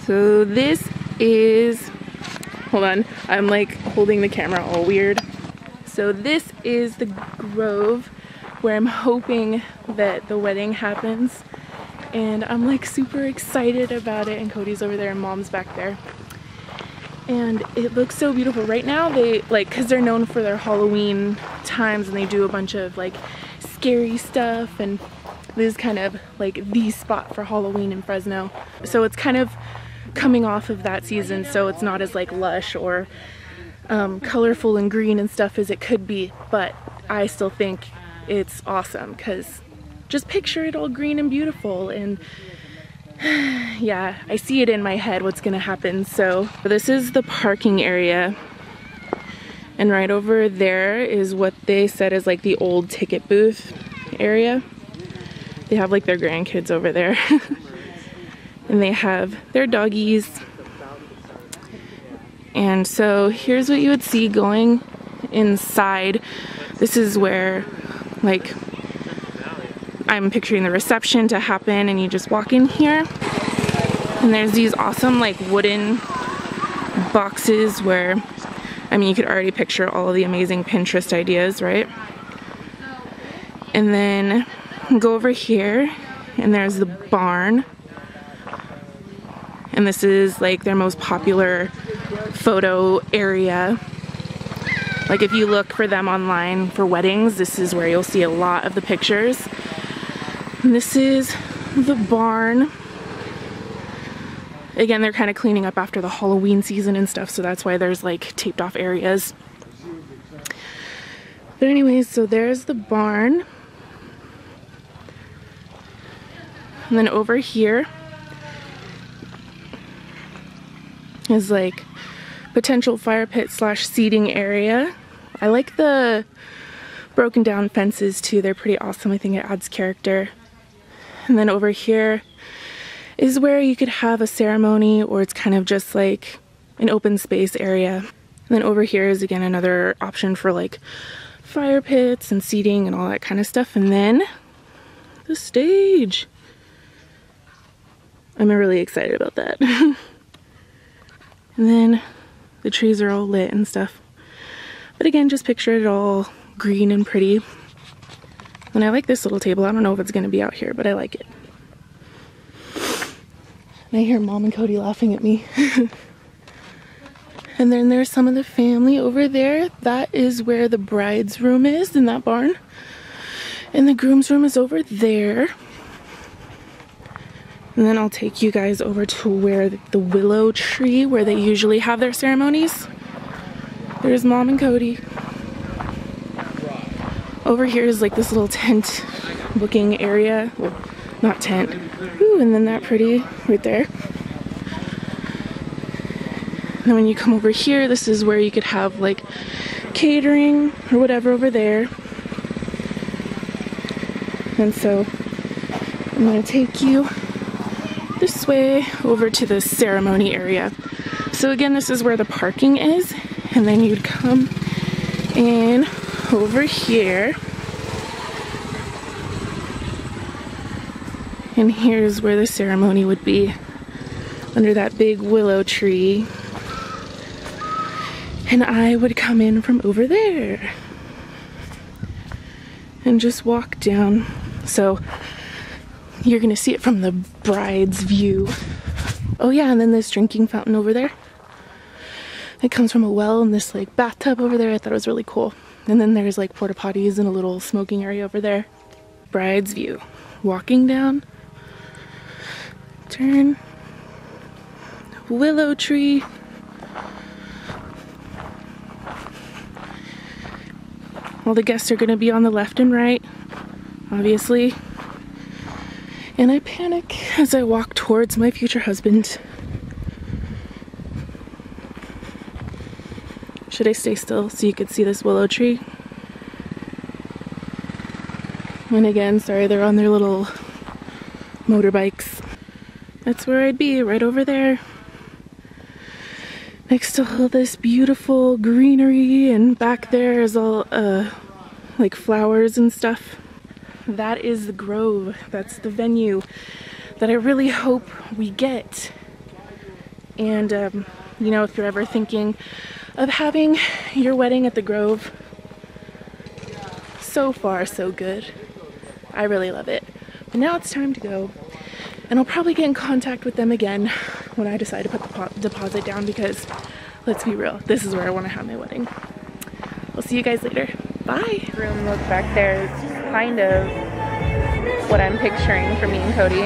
So this is, hold on, I'm like holding the camera all weird. So this is the grove where I'm hoping that the wedding happens. And I'm like super excited about it, and Cody's over there and Mom's back there. And it looks so beautiful. Right now they like, cause they're known for their Halloween times and they do a bunch of like scary stuff, and this is kind of like the spot for Halloween in Fresno. So it's kind of coming off of that season, so it's not as like lush or colorful and green and stuff as it could be, but I still think it's awesome because just picture it all green and beautiful. And yeah, I see it in my head what's gonna happen. So this is the parking area, and right over there is what they said is like the old ticket booth area. They have like their grandkids over there. And they have their doggies. And so here's what you would see going inside. This is where, like, I'm picturing the reception to happen, and you just walk in here. And there's these awesome like wooden boxes where, I mean, you could already picture all of the amazing Pinterest ideas, right? And then go over here and there's the barn. And this is like their most popular photo area. Like if you look for them online for weddings, this is where you'll see a lot of the pictures. And this is the barn. Again, they're kind of cleaning up after the Halloween season and stuff, so that's why there's like taped off areas. But anyways, so there's the barn. And then over here is like potential fire pit slash seating area. I like the broken down fences too. They're pretty awesome. I think it adds character. And then over here is where you could have a ceremony, or it's kind of just like an open space area. And then over here is again another option for like fire pits and seating and all that kind of stuff. And then the stage. I'm really excited about that. And then the trees are all lit and stuff. But again, just picture it all green and pretty. And I like this little table. I don't know if it's gonna be out here, but I like it. And I hear Mom and Cody laughing at me. And then there's some of the family over there. That is where the bride's room is, in that barn. And the groom's room is over there. And then I'll take you guys over to where the willow tree, where they usually have their ceremonies. There's Mom and Cody. Over here is like this little tent booking area. Well, not tent. Ooh, and then that pretty right there. And then when you come over here, this is where you could have like catering or whatever over there. And so I'm gonna take you this way over to the ceremony area. So again, this is where the parking is, and then you'd come in over here, and here's where the ceremony would be, under that big willow tree. And I would come in from over there and just walk down. So you're gonna see it from the bride's view. Oh yeah, and then this drinking fountain over there. It comes from a well in this like bathtub over there. I thought it was really cool. And then there's like porta potties and a little smoking area over there. Bride's view. Walking down. Turn. Willow tree. All the guests are gonna be on the left and right, obviously. And I panic as I walk towards my future husband. Should I stay still so you could see this willow tree? And again, sorry, they're on their little motorbikes. That's where I'd be, right over there. next to all this beautiful greenery, and back there is all like flowers and stuff. That is the Grove. That's the venue that I really hope we get. And you know, if you're ever thinking of having your wedding at the Grove, so far so good. I really love it. But now it's time to go, and I'll probably get in contact with them again when I decide to put the deposit down, because let's be real, this is where I want to have my wedding. I'll see you guys later. Bye. Room look back there is just kind of what I'm picturing for me and Cody.